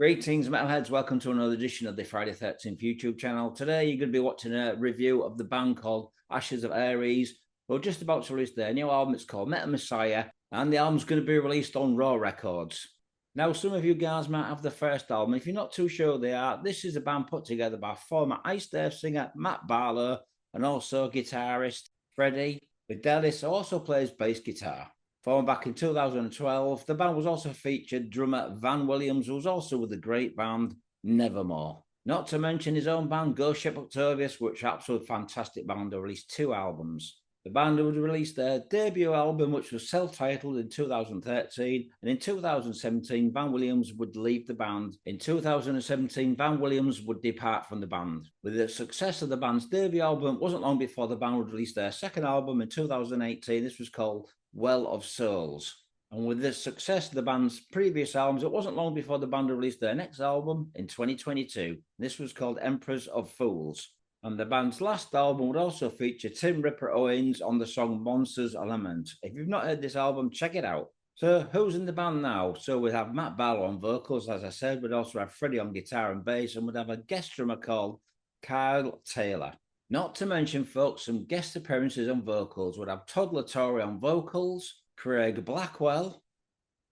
Greetings, metalheads. Welcome to another edition of the Friday 13th YouTube channel. Today, you're going to be watching a review of the band called Ashes of Ares. We're just about to release their new album. It's called Metal Messiah, and the album's going to be released on Raw Records. Now, some of you guys might have the first album. If you're not too sure they are, this is a band put together by former Iced singer Matt Barlow and also guitarist Freddie. Vidales also plays bass guitar. Formed back in 2012, the band was also featured drummer Van Williams, who was also with the great band Nevermore. Not to mention his own band, Ghost Ship Octavius, which is an absolute fantastic band, who released 2 albums. The band would release their debut album, which was self-titled, in 2013, and in 2017, Van Williams would leave the band. In 2017, Van Williams would depart from the band. With the success of the band's debut album, it wasn't long before the band would release their second album in 2018. This was called Well of Souls. And with the success of the band's previous albums, it wasn't long before the band released their next album in 2022. This was called Emperors of Fools. And the band's last album would also feature Tim Ripper Owens on the song Monsters Element. If you've not heard this album, check it out. So who's in the band now? So we have Matt Barlow on vocals, as I said. We'd also have Freddie on guitar and bass, and we'd have a guest drummer called Kyle Taylor. Not to mention, folks, some guest appearances on vocals. We'd have Todd Latore on vocals, Craig Blackwell.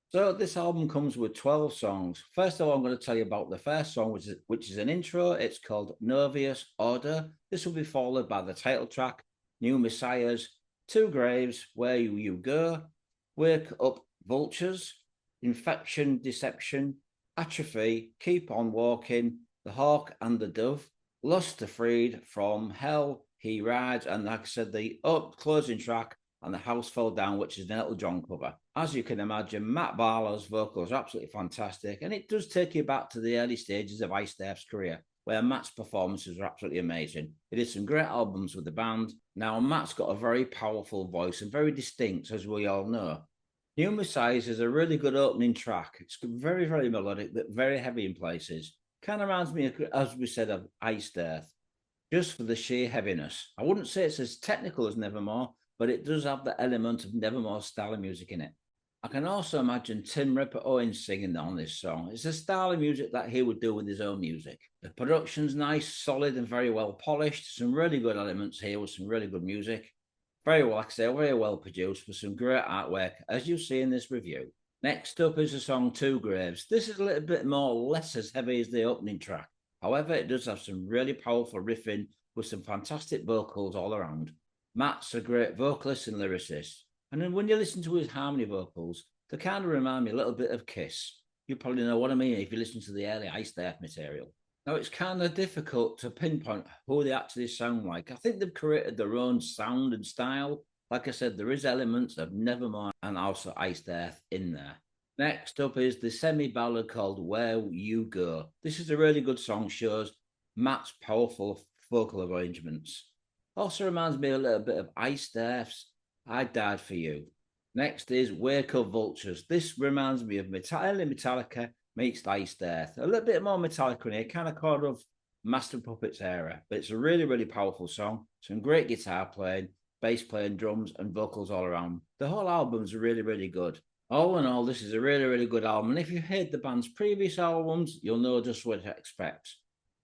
So this album comes with 12 songs. First of all, I'm going to tell you about the first song, which is an intro. It's called Novius Order. This will be followed by the title track, New Messiahs, Two Graves, Where You Go, Wake Up Vultures, Infection, Deception, Atrophy, Keep On Walking, The Hawk and the Dove, Lust to Freed, From Hell He Rides, and like I said, the closing track, and The House Fell Down, which is an Elton John cover. As you can imagine, Matt Barlow's vocals are absolutely fantastic, and it does take you back to the early stages of Iced Earth's career, where Matt's performances are absolutely amazing. He did some great albums with the band. Now, Matt's got a very powerful voice and very distinct, as we all know. New Messiahs is a really good opening track. It's very, very melodic, but very heavy in places. Kind of reminds me, as we said, of Iced Earth, just for the sheer heaviness. I wouldn't say it's as technical as Nevermore, but it does have the element of Nevermore style of music in it. I can also imagine Tim Ripper Owens singing on this song. It's a style of music that he would do with his own music. The production's nice, solid, and very well polished. Some really good elements here with some really good music. Very well, like I say, very well produced with some great artwork, as you see in this review. Next up is the song Two Graves. This is a little bit less as heavy as the opening track. However, it does have some really powerful riffing with some fantastic vocals all around. Matt's a great vocalist and lyricist. And then when you listen to his harmony vocals, they kind of remind me a little bit of Kiss. You probably know what I mean if you listen to the early Iced Earth material. Now, it's kind of difficult to pinpoint who they actually sound like. I think they've created their own sound and style. Like I said, there is elements of Nevermore and also Iced Earth in there. Next up is the semi-ballad called Where You Go. This is a really good song, shows Matt's powerful vocal arrangements. Also reminds me a little bit of Iced Earth's I Died For You. Next is Wake Up Vultures. This reminds me of Metallica meets Iced Earth. A little bit more Metallica in here, kind of Master Puppets era. But it's a really, really powerful song. Some great guitar playing, bass playing, drums, and vocals all around. The whole album's really, really good. All in all, this is a really, really good album. And if you've heard the band's previous albums, you'll know just what to expect.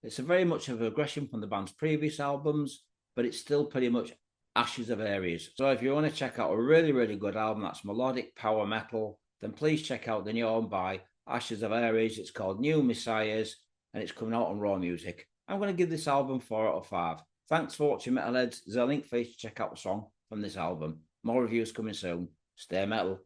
It's a very much of a aggression from the band's previous albums, but it's still pretty much Ashes of Ares. So if you want to check out a really, really good album that's melodic power metal, then please check out the new album by Ashes of Ares. It's called New Messiahs, and it's coming out on Raw Music. I'm going to give this album 4 out of 5. Thanks for watching, Metalheads. There's a link for you to check out the song from this album. More reviews coming soon. Stay metal.